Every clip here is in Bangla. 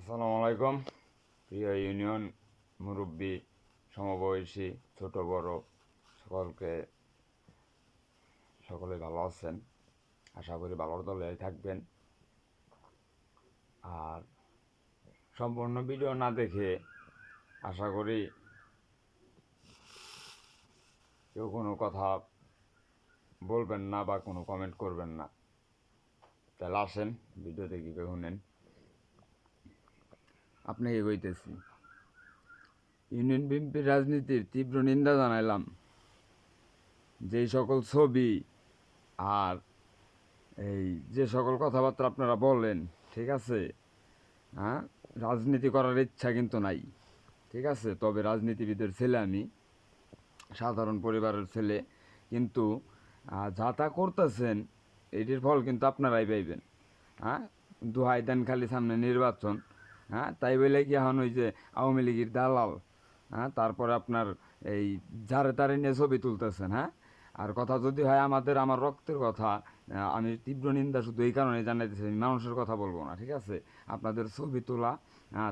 আসসালামু আলাইকুম। প্রিয় ইউনিয়ন মুরব্বী, সমবয়সী, ছোট বড় সকলকে, সকলে ভালো আছেন। আশা করি ভালোর দলে থাকবেন। আর সম্পূর্ণ ভিডিও না দেখে আশা করি কেউ কোনো কথা বলবেন না বা কোনো কমেন্ট করবেন না। তাহলে আসেন ভিডিও দেখি শুনেন। আপনাকে কইতেছি, ইউনিয়ন বিএনপির রাজনীতির তীব্র নিন্দা জানাইলাম। যেই সকল ছবি আর এই যে সকল কথাবার্তা আপনারা বলেন, ঠিক আছে, হ্যাঁ, রাজনীতি করার ইচ্ছা কিন্তু নাই, ঠিক আছে। তবে রাজনীতিবিদের ছেলে আমি, সাধারণ পরিবারের ছেলে, কিন্তু যা তা করতেছেন এটির ফল কিন্তু আপনারাই পাইবেন। হ্যাঁ, দোহাই দেন খালি সামনে নির্বাচন, হ্যাঁ, তাই বলে কি এখন ওই যে আওয়ামী লীগের দালাল, হ্যাঁ, তারপরে আপনার এই যারে তারে নিয়ে ছবি তুলতেছেন। হ্যাঁ, আর কথা যদি হয় আমার রক্তের কথা, আমি তীব্র নিন্দা শুধু এই কারণে জানাইতেছি, আমি মানুষের কথা বলবো না, ঠিক আছে। আপনাদের ছবি তোলা,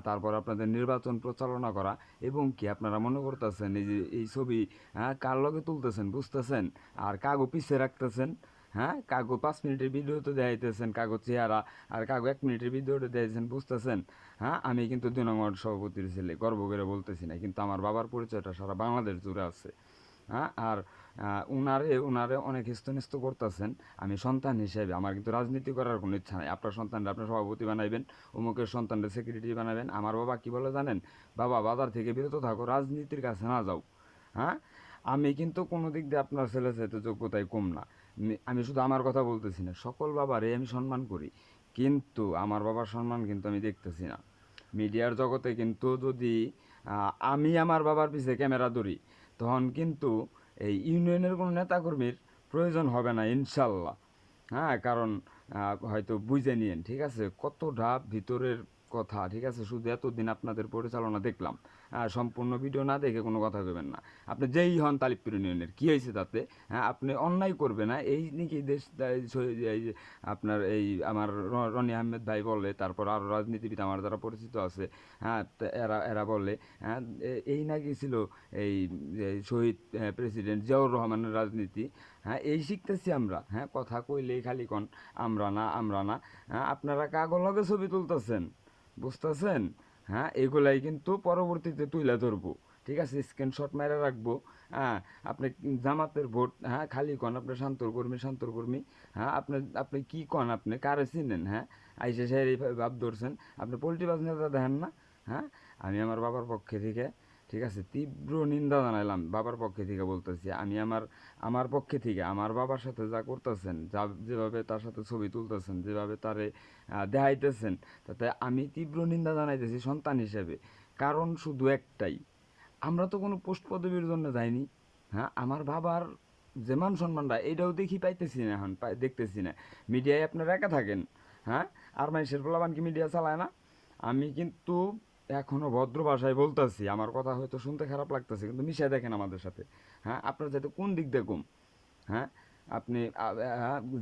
তারপর আপনাদের নির্বাচন প্রচারণা করা, এবং কি আপনারা মনে করতেছেন এই যে এই ছবি, হ্যাঁ, কার লগে তুলতেছেন বুঝতেছেন, আর কাগো পিছিয়ে রাখতেছেন। হ্যাঁ, কাগো 5 মিনিটের ভিডিও তো দেখাইতেছেন, কাগো চেহারা, আর কাগো 1 মিনিটের ভিডিওটা দেখাইতেছেন, বুঝতেছেন। হ্যাঁ, আমি কিন্তু 2 নম্বর সভাপতির ছেলে, গর্ব করে বলতেছি না, কিন্তু আমার বাবার পরিচয়টা সারা বাংলাদেশ জুড়ে আছে। হ্যাঁ, আর উনারে অনেক স্তন্যস্ত করতেছেন। আমি সন্তান হিসেবে আমার কিন্তু রাজনীতি করার কোনো ইচ্ছা নাই। আপনার সন্তানরা আপনার সভাপতি বানাইবেন, অমুকের সন্তানরা সেক্রেটারি বানাবেন। আমার বাবা কি বলে জানেন? বাবা, বাজার থেকে বিরত থাকো, রাজনীতির কাছে না যাও। হ্যাঁ, আমি কিন্তু কোনো দিক দিয়ে আপনার ছেলে চাইতে যোগ্যতায় কম না। আমি শুধু আমার কথা বলতেছি না, সকল বাবারে আমি সম্মান করি, কিন্তু আমার বাবার সম্মান কিন্তু আমি দেখতেছি না। মিডিয়ার জগতে কিন্তু যদি আমি আমার বাবার পিছে ক্যামেরা ধরি, তখন কিন্তু এই ইউনিয়নের কোনো নেতাকর্মীর প্রয়োজন হবে না, ইনশাল্লাহ। হ্যাঁ, কারণ হয়তো বুঝে নিয়েন, ঠিক আছে, কতটা ভিতরের কথা, ঠিক আছে। শুধু এতদিন আপনাদের পরিচালনা দেখলাম, সম্পূর্ণ ভিডিও না দেখে কোনো কথা কইবেন না। আপনি যেই হন তালিবপুর ইউনিয়নের, কী হয়েছে তাতে? হ্যাঁ, আপনি অন্যায় করবে না, এই নাকি দেশ এই যে আপনার এই আমার রনি আহমেদ ভাই বলে, তারপর আরও রাজনীতিবিদ আমার যারা পরিচিত আছে, হ্যাঁ, এরা এরা বলে, হ্যাঁ, এই নাকি ছিল এই শহীদ প্রেসিডেন্ট জিয়াউর রহমানের রাজনীতি। হ্যাঁ, এই শিখতেছি আমরা। হ্যাঁ, কথা কইলেই খালি কন আমরা না, আমরা না। হ্যাঁ, আপনারা কাগজ লগে ছবি তুলতেছেন, বুঝতেছেন। হ্যাঁ, এগুলাই কিন্তু পরবর্তীতে তুলে ধরবো, ঠিক আছে, স্ক্রিনশট মেরে রাখবো। হ্যাঁ, আপনি জামাতের ভোট, হ্যাঁ, খালি কন আপনি শান্তর কর্মী, শান্তর কর্মী। হ্যাঁ, আপনি কি কন, আপনি কারে চিনেন? হ্যাঁ, আইসে সেই ভাব ধরছেন, আপনি পোল্ট্রিবাজ নেতা দেখেন না? হ্যাঁ, আমি আমার বাবার পক্ষে থেকে, ঠিক আছে, তীব্র নিন্দা জানাইলাম। বাবার পক্ষে থেকে বলতেছি, আমি আমার আমার পক্ষে থেকে আমার বাবার সাথে যা করতেছেন, যা যেভাবে তার সাথে ছবি তুলতেছেন, যেভাবে তারে দেখাইতেছেন, তাতে আমি তীব্র নিন্দা জানাইতেছি সন্তান হিসেবে। কারণ শুধু একটাই, আমরা তো কোনো পোস্ট পদবীর জন্য যাইনি। হ্যাঁ, আমার বাবার যে মান সম্মানটা, এটাও দেখি পাইতেছি না, এখন দেখতেছি না। মিডিয়ায় আপনারা একা থাকেন। হ্যাঁ, আর মানুষের পোলাপান কি মিডিয়া চালায় না? আমি কিন্তু এখনো ভদ্র ভাষায় বলতেছি, আমার কথা হয়তো শুনতে খারাপ লাগতেছে, কিন্তু মিশাই দেখেন আমাদের সাথে। হ্যাঁ, আপনার যাতে কোন দিক দেখুন। হ্যাঁ, আপনি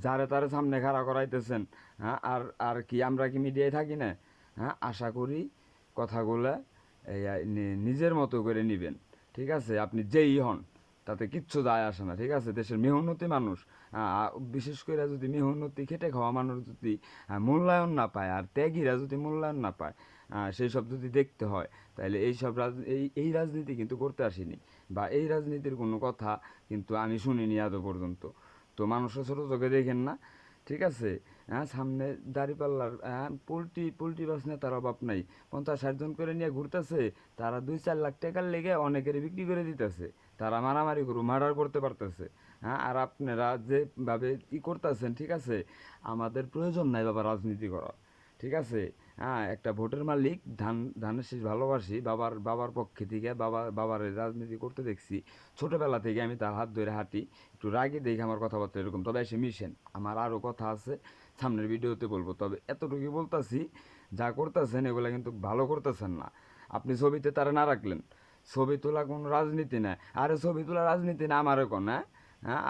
যারে তারে সামনে খাড়া করাইতেছেন। হ্যাঁ, আর আর কি আমরা কি মিডিয়ায় থাকি না? হ্যাঁ, আশা করি কথাগুলো এই নিজের মতো করে নিবেন, ঠিক আছে। আপনি যেই হন তাতে কিচ্ছু যায় আসে না, ঠিক আছে। দেশের মেহনতি মানুষ, বিশেষ করে যদি মেহনতি খেটে খাওয়া মানুষ যদি মূল্যায়ন না পায়, আর ত্যাগীরা যদি মূল্যায়ন না পায়, সেই সব যদি দেখতে হয়, তাহলে এই সব এই রাজনীতি কিন্তু করতে আসিনি, বা এই রাজনীতির কোনো কথা কিন্তু আমি শুনিনি আজও পর্যন্ত। তো মানুষের ছোটো চোখে দেখেন না, ঠিক আছে। হ্যাঁ, সামনে দাঁড়িপাল্লার পোল্ট্রি বাস নেতার অভাব নাই, 50-60 জন করে নিয়ে ঘুরতেছে। তারা 2-4 লাখ টাকার লেগে অনেকের বিক্রি করে দিতেছে, তারা মারামারি করু মার্ডার করতে পারতেছে। হ্যাঁ, আর আপনারা যেভাবে ই করতেছেন, ঠিক আছে, আমাদের প্রয়োজন নাই বাবা রাজনীতি করার, ঠিক আছে। হ্যাঁ, একটা ভোটের মালিক, ধানের শীষ ভালোবাসি, বাবার পক্ষে থেকে বাবার রাজনীতি করতে দেখছি ছোটোবেলা থেকে, আমি তার হাত ধরে হাঁটি। একটু রাগে দেখে আমার কথাবার্তা এরকম, তবে এসে মিশেন। আমার আরও কথা আছে, সামনের ভিডিওতে বলবো। তবে এতটুকুই বলতাছি, যা করতেছেন এগুলো কিন্তু ভালো করতেছেন না। আপনি ছবিতে তারা না রাখলেন, ছবি তোলা কোনো রাজনীতি না। আরে ছবি তোলা রাজনীতি না আমারও কোন, হ্যাঁ। হ্যাঁ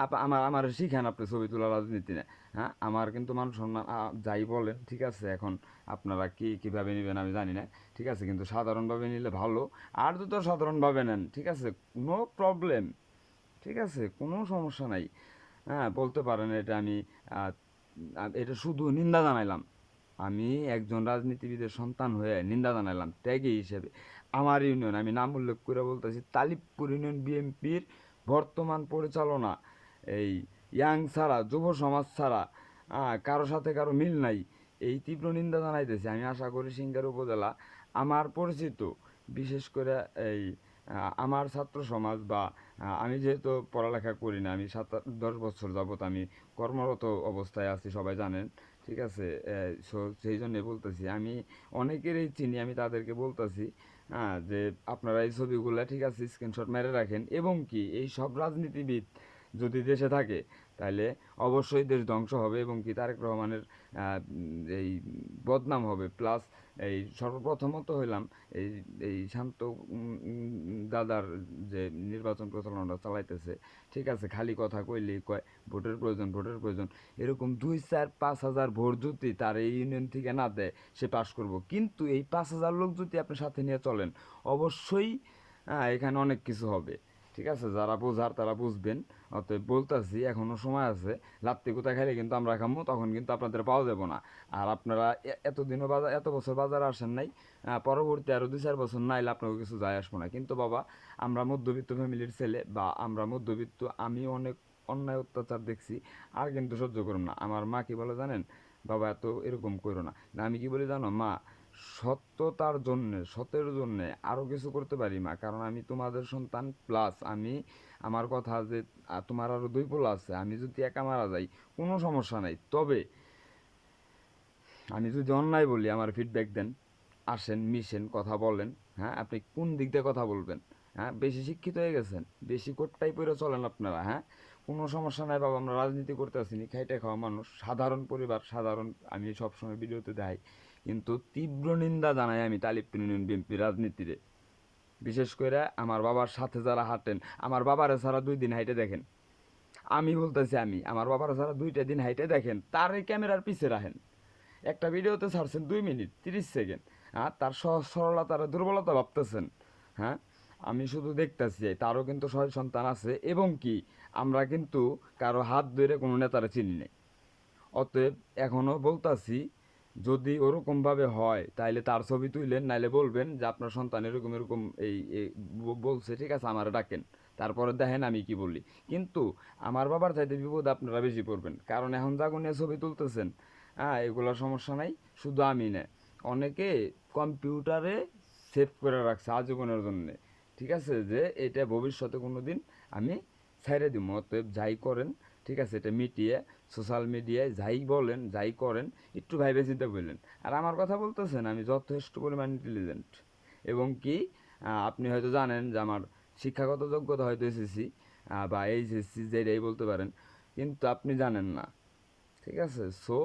আমার শিখেন আপনি ছবি তোলা রাজনীতি না। হ্যাঁ আমার কিন্তু মান সম্মান যাই বলেন ঠিক আছে, এখন আপনারা কীভাবে নেবেন আমি জানি না, ঠিক আছে, কিন্তু সাধারণভাবে নিলে ভালো। আর যদি সাধারণভাবে নেন ঠিক আছে, নো প্রবলেম, ঠিক আছে, কোনো সমস্যা নাই। হ্যাঁ বলতে পারেন এটা আমি এটা শুধু নিন্দা জানাইলাম, আমি একজন রাজনীতিবিদের সন্তান হয়ে নিন্দা জানাইলাম ত্যাগী হিসেবে। আমার ইউনিয়ন, আমি নাম উল্লেখ করে বলতেছি, তালিবপুর ইউনিয়ন বিএনপির বর্তমান পরিচালনা এই ইয়াং ছাড়া, যুব সমাজ ছাড়া কারো সাথে কারো মিল নাই, এই তীব্র নিন্দা জানাইতেছি। আমি আশা করি সিংহের উপজেলা আমার পরিচিত, বিশেষ করে এই আমার ছাত্র সমাজ বা আমি যেহেতু পড়ালেখা করি না, আমি 7-10 বছর যাবত আমি কর্মরত অবস্থায় আছি, সবাই জানেন, ঠিক আছে। সো সেই জন্যে বলতেছি, আমি অনেকেরই চিনি, আমি তাদেরকে বলতেছি যে আপনারা এই ছবিগুলো ঠিক আছে স্ক্রিনশট মেরে রাখেন, এবং কি এই সব রাজনীতিবিদ যদি দেশে থাকে তাহলে অবশ্যই দেশ ধ্বংস হবে, এবং কি তারেক রহমানের এই বদনাম হবে। প্লাস এই সর্বপ্রথমত হইলাম এই এই শান্ত দাদার যে নির্বাচন প্রচারণা চালাইতেছে, ঠিক আছে, খালি কথা কইলেই কয় ভোটের প্রয়োজন, ভোটের প্রয়োজন, এরকম 2-4-5 হাজার ভোট যদি তার এই ইউনিয়ন থেকে না দেয় সে পাশ করব। কিন্তু এই 5,000 লোক যদি আপনি সাথে নিয়ে চলেন, অবশ্যই এখানে অনেক কিছু হবে, ঠিক আছে। যারা বোঝার তারা বুঝবেন। অতএব বলতেছি এখনও সময় আছে, লাত্তি কোথায় খাইলে কিন্তু আমরা খামো, তখন কিন্তু আপনাদের পাওয়া যাবো না। আর আপনারা এতদিনও বাজার, এত বছর বাজারে আসেন নাই, পরবর্তী আরও 2-4 বছর না এলে আপনাকে কিছু যায় আসবো না। কিন্তু বাবা, আমরা মধ্যবিত্ত ফ্যামিলির ছেলে, বা আমরা মধ্যবিত্ত, আমি অনেক অন্যায় অত্যাচার দেখছি, আর কিন্তু সহ্য করুন না। আমার মা কি বলে জানেন, বাবা এত এরকম করো না। না আমি কি বলি জানো মা, সত্যতার জন্যে, সতের জন্যে আরও কিছু করতে পারি মা, কারণ আমি তোমাদের সন্তান। প্লাস আমি, আমার কথা যে তোমার আরও 2 পোলা আছে, আমি যদি একা মারা যাই কোনো সমস্যা নাই, তবে আমি যদি অন্যায় বলি আমার ফিডব্যাক দেন, আসেন মিশেন কথা বলেন। হ্যাঁ আপনি কোন দিক দিয়ে কথা বলবেন, হ্যাঁ বেশি শিক্ষিত হয়ে গেছেন, বেশি কোটটাই পরে চলেন আপনারা, হ্যাঁ কোনো সমস্যা নাই বাবা, আমরা রাজনীতি করতে আসিনি, খাইটে খাওয়া মানুষ, সাধারণ পরিবার, সাধারণ, আমি সবসময় ভিডিওতে দেখাই। কিন্তু তীব্র নিন্দা জানাই আমি তালিবপুর ইউনিয়ন বিএনপি রাজনীতিরে। বিশেষ করে আমার বাবার সাথে যারা হাঁটেন, আমার বাবারে ছাড়া 2 দিন হাইটে দেখেন, আমি বলতেছি, আমি আমার বাবার ছাড়া 2টা দিন হাইটে দেখেন, তার এই ক্যামেরার পিছে রাখেন। একটা ভিডিওতে ছাড়ছেন 2 মিনিট 30 সেকেন্ড, হ্যাঁ তার সহজ সরলতার দুর্বলতা ভাবতেছেন। হ্যাঁ আমি শুধু দেখতেছি, তারও কিন্তু সহায় সন্তান আছে, এবং কি আমরা কিন্তু কারো হাত ধরে কোনো নেতারা চিনি নাই। অতএব এখনও বলতাছি, যদি ওরকমভাবে হয় তাইলে তার ছবি তুললেন, নাইলে বলবেন যে আপনার সন্তান এরকম এরকম এই বলছে, ঠিক আছে, আমার ডাকেন, তারপরে দেখেন আমি কি বলি। কিন্তু আমার বাবার চাইতে বিপদ আপনারা বেশি পড়বেন, কারণ এখন জাগুনিয়া ছবি তুলতেছেন, এগুলোর সমস্যা নাই, শুধু আমি না, অনেকে কম্পিউটারে সেভ করে রাখছে আজীবনের জন্যে, ঠিক আছে, যে এটা ভবিষ্যতে কোনো দিন আমি ছেড়ে দিব। অতএব যাই করেন, ঠিক আছে, এটা মিটিয়ে সোশ্যাল মিডিয়ায় যাই বলেন, যাই করেন, একটু ভাইবে চিন্তা বললেন। আর আমার কথা বলতেছেন, আমি যথেষ্ট পরিমাণ ইন্টেলিজেন্ট, এবং কি আপনি হয়তো জানেন যে আমার শিক্ষাগত যোগ্যতা হয়তো এসএসসি বা এইচএসসি যেটাই বলতে পারেন, কিন্তু আপনি জানেন না, ঠিক আছে। সো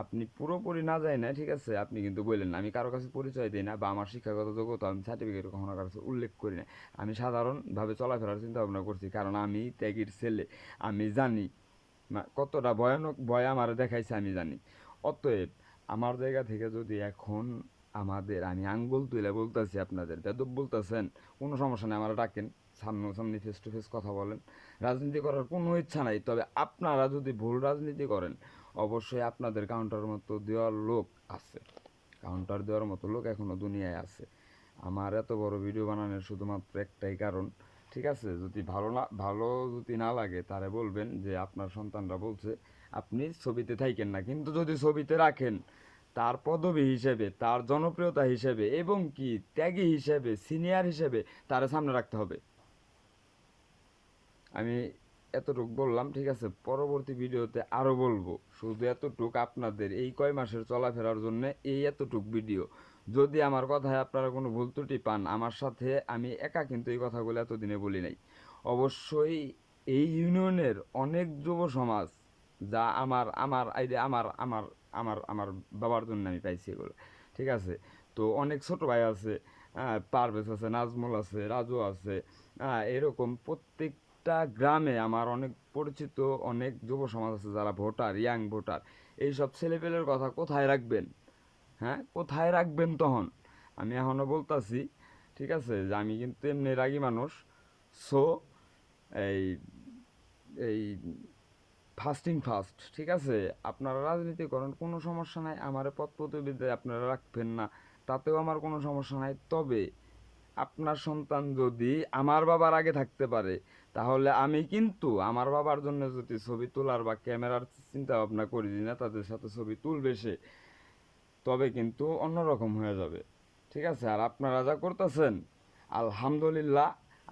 আপনি পুরোপুরি না যায় না, ঠিক আছে, আপনি কিন্তু বললেন না, আমি কারো কাছে পরিচয় দিই না, বা আমার শিক্ষাগত যোগ্যতা আমি সার্টিফিকেট কখনো কারো কাছে উল্লেখ করি না। আমি সাধারণভাবে চলাফেরার চিন্তা ভাবনা করছি, কারণ আমি ত্যাগীর ছেলে, আমি জানি কতটা ভয়ানক ভয় আমার দেখাইছে আমি জানি। অতএব আমার জায়গা থেকে যদি এখন আমাদের, আমি আঙ্গুল তুলে বলতেছি, আপনাদের বেদব বলতেছেন, কোনো সমস্যা নেই, আমার ডাকেন, সামনাসামনি ফেস টু ফেস কথা বলেন। রাজনীতি করার কোনো ইচ্ছা নাই, তবে আপনারা যদি ভুল রাজনীতি করেন, অবশ্যই আপনাদের কাউন্টার মতো দেওয়ার লোক আছে, কাউন্টার দেওয়ার মতো লোক এখনও দুনিয়ায় আছে। আমার এত বড় ভিডিও বানানোর শুধুমাত্র একটাই কারণ, ঠিক আছে, যদি ভালো যদি না লাগে তারে বলবেন যে আপনার সন্তানরা বলছে আপনি ছবিতে থাকেন না, কিন্তু যদি ছবিতে রাখেন, তার পদবি হিসেবে, তার জনপ্রিয়তা হিসেবে, এবং কি ত্যাগী হিসেবে, সিনিয়র হিসেবে তারে সামনে রাখতে হবে। আমি এতটুক বললাম, ঠিক আছে, পরবর্তী ভিডিওতে আরও বলবো। শুধু এতটুক আপনাদের এই কয় মাসের চলাফেরার জন্য এই এতটুক ভিডিও। যদি আমার কথায় আপনারা কোনো ভুল ত্রুটি পান, আমার সাথে আমি একা কিন্তু এই কথাগুলো এতদিনে বলি নাই। অবশ্যই এই ইউনিয়নের অনেক যুব সমাজ, যা আমার আমার আইডে আমার আমার আমার আমার বাবার জন্য আমি পাইছি এগুলো, ঠিক আছে। তো অনেক ছোট ভাই আছে, পারভেজ আছে, নাজমুল আছে, রাজু আছে, এরকম প্রত্যেক প্রত্যেকটা গ্রামে আমার অনেক পরিচিত অনেক যুব সমাজ আছে যারা ভোটার, ইয়াং ভোটার, এইসব ছেলেপেলের কথা কোথায় রাখবেন? হ্যাঁ, কোথায় রাখবেন তখন? আমি এখনও বলতাছি, ঠিক আছে, যে আমি কিন্তু এমনি রাগী মানুষ। সো এই এই ফার্স্ট, ঠিক আছে, আপনারা রাজনীতি করেন, কোনো সমস্যা নাই, আমার পদ পদবিতে আপনারা রাখবেন না, তাতেও আমার কোনো সমস্যা নাই। তবে আপনার সন্তান যদি আমার বাবার আগে থাকতে পারে, তাহলে আমি কিন্তু আমার বাবার জন্য যদি ছবি তোলার বা ক্যামেরার চিন্তা ভাবনা করি না, তাদের সাথে ছবি তুলবে সে, তবে কিন্তু অন্যরকম হয়ে যাবে, ঠিক আছে। আর আপনারা যা করতেছেন, আলহামদুলিল্লাহ,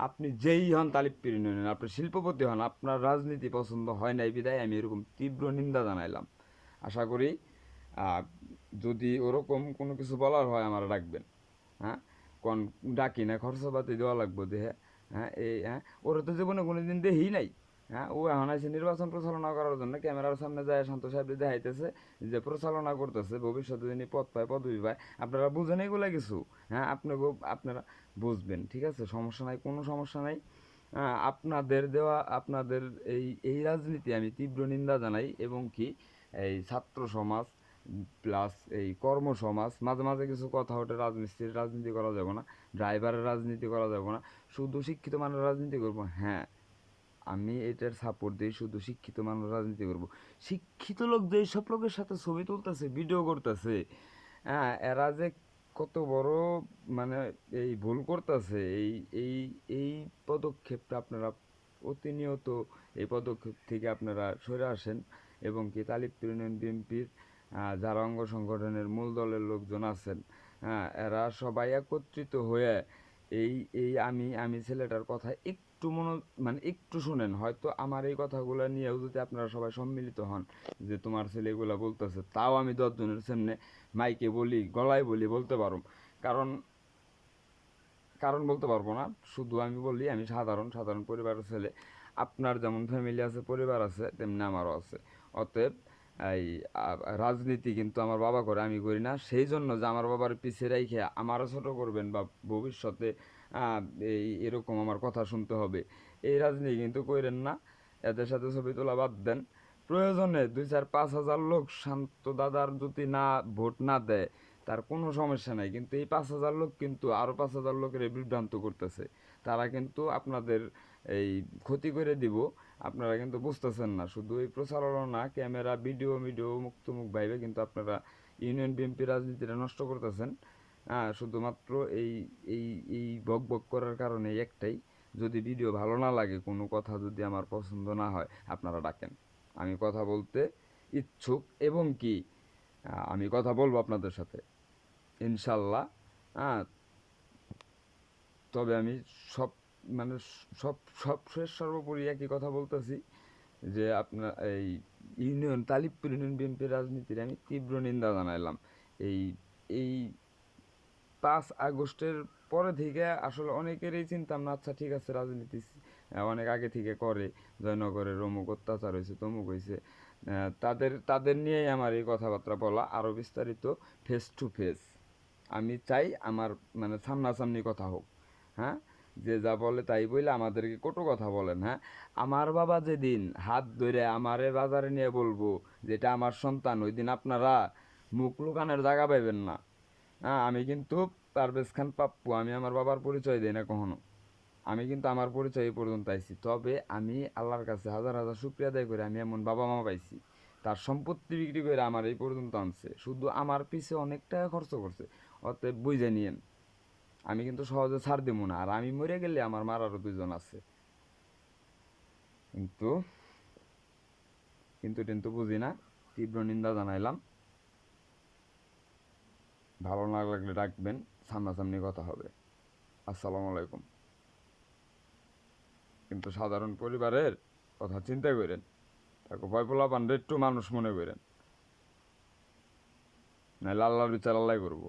আপনি যেই হন তালিব পিরিন হন, আপনি শিল্পপতি হন, আপনার রাজনীতি পছন্দ হয় নাই বিদায় আমি এরকম তীব্র নিন্দা জানাইলাম। আশা করি যদি ওরকম কোনো কিছু বলার হয় আমার ডাকবেন। হ্যাঁ, কোন ডাকি না, খরচাপাতি দেওয়া লাগবো দেহে। হ্যাঁ, ওরা তো জীবনে কোনো দিন দেহি নাই। হ্যাঁ, ও এখন আছে নির্বাচন প্রচারণা করার জন্য ক্যামেরার সামনে যায় শান্ত সাহেব দেখাইতেছে যে প্রচারণা করতেছে, ভবিষ্যতে যিনি পদ পায় পদবি পায়। আপনারা বুঝেন এগুলো কিছু? হ্যাঁ, আপনারা বুঝবেন, ঠিক আছে, সমস্যা নাই, কোনো সমস্যা নাই। আপনাদের দেওয়া আপনাদের এই রাজনীতি আমি তীব্র নিন্দা জানাই, এবং কি এই ছাত্র সমাজ প্লাস এই কর্ম সমাজ, মাঝে মাঝে কিছু কথা ওঠে, রাজমিস্ত্রির রাজনীতি করা যাবে না, ড্রাইভারের রাজনীতি করা যাবে না, শুধু শিক্ষিত মানুষের রাজনীতি করবো। হ্যাঁ, আমি এটার সাপোর্ট দিই, শুধু শিক্ষিত মানুষ রাজনীতি করব। শিক্ষিত লোক যেই সব লোকের সাথে ছবি তুলতেছে, ভিডিও করতেছে, হ্যাঁ, এরা যে কত বড় মানে এই ভুল করতেছে, এই এই পদক্ষেপটা আপনারা প্রতিনিয়ত এই পদক্ষেপ থেকে আপনারা সরে আসেন। এবং কি তালিবপুর ইউনিয়ন বিএনপির যারা অঙ্গ সংগঠনের মূল দলের লোকজন আছেন, হ্যাঁ, এরা সবাই একত্রিত হয়ে এই এই আমি ছেলেটার কথা একটু মানে একটু শুনেন, হয়তো আমার এই কথাগুলো নিয়েও যদি আপনারা সবাই সম্মিলিত হন যে তোমার ছেলে এগুলো বলতেছে, তাও আমি 10 জনের সামনে মাইকে বলি, গলায় বলি, বলতে পারব। কারণ কারণ বলতে পারবো না, শুধু আমি বলি আমি সাধারণ সাধারণ পরিবারের ছেলে। আপনার যেমন ফ্যামিলি আছে, পরিবার আছে, তেমনি আমারও আছে। অতএব এই রাজনীতি কিন্তু আমার বাবা করে, আমি করি না। সেই জন্য যে আমার বাবার পিছিয়ে রেখে আমারও ছোটো করবেন বা ভবিষ্যতে এরকম আমার কথা শুনতে হবে, এই রাজনীতি কিন্তু করেন না। এদের সাথে ছবি তোলা বাদ দেন। প্রয়োজনে 2-4-5 হাজার লোক শান্ত দাদার যদি না ভোট না দেয়, তার কোনো সমস্যা নাই, কিন্তু এই 5,000 লোক কিন্তু আরও 5,000 লোকের বিভ্রান্ত করতেছে। তারা কিন্তু আপনাদের এই ক্ষতি করে দিব, আপনারা কিন্তু বুঝতেছেন না। শুধু এই প্রচারণা, ক্যামেরা, ভিডিও মুক্তমুখ ভাইবে কিন্তু আপনারা ইউনিয়ন বিএনপি রাজনীতিটা নষ্ট করতেছেন। শুধুমাত্র এই এই এই বক বক করার কারণে একটাই, যদি ভিডিও ভালো না লাগে, কোনো কথা যদি আমার পছন্দ না হয়, আপনারা ডাকেন, আমি কথা বলতে ইচ্ছুক। এবং কি আমি কথা বলবো আপনাদের সাথে ইনশাল্লাহ। হ্যাঁ, তবে আমি সব মানে সব সব শেষ সর্বোপরি একই কথা বলতেছি যে আপনার এই তালিবপুর ইউনিয়ন বিএনপির রাজনীতির আমি তীব্র নিন্দা জানাইলাম। এই এই 5 আগস্টের পরে থেকে আসলে অনেকেরই চিন্তা না, আচ্ছা ঠিক আছে, রাজনীতি অনেক আগে থেকে করে, জয়নগরের অমুক অত্যাচার হয়েছে, তমুক হয়েছে, তাদের তাদের নিয়েই আমার এই কথাবার্তা বলা, আরও বিস্তারিত ফেস টু ফেস। আমি চাই আমার মানে সামনাসামনি কথা হোক। হ্যাঁ, যে যা বলে তাই বলে আমাদেরকে কটু কথা বলেন। হ্যাঁ, আমার বাবা যেদিন হাত ধরে আমারে বাজারে নিয়ে বলবো যেটা আমার সন্তান, ওই দিন আপনারা মুখ লুকানোর জায়গা পাইবেন না। হ্যাঁ, আমি কিন্তু পারভেজ খান পাপ্পু, আমি আমার বাবার পরিচয় দিই না কখনো। আমি কিন্তু আমার পরিচয় এই পর্যন্ত আইছি। তবে আমি আল্লাহর কাছে হাজার হাজার শুক্রিয়া আদায় করে আমি এমন বাবা মা পাইছি, তার সম্পত্তি বিক্রি করে আমার এই পর্যন্ত আনছে, শুধু আমার পিছে অনেক টাকা খরচ করছে। অতএব বুঝে নিয়েন, আমি কিন্তু সহজে ছাড় দিব না। আর আমি মরে গেলে আমার মারারও 2 জন আছে। কিন্তু কিন্তু বুঝি না। তীব্র নিন্দা জানাইলাম। ভালো না লাগলে ডাকবেন, সামনাসামনি কথা হবে। আসসালামু আলাইকুম। কিন্তু সাধারণ পরিবারের কথা চিন্তা করেন, তাকে ভয় পোলা পান্ডে একটু মানুষ মনে করেন, নাহলে আল্লাহর বিচার আল্লাহ করবো।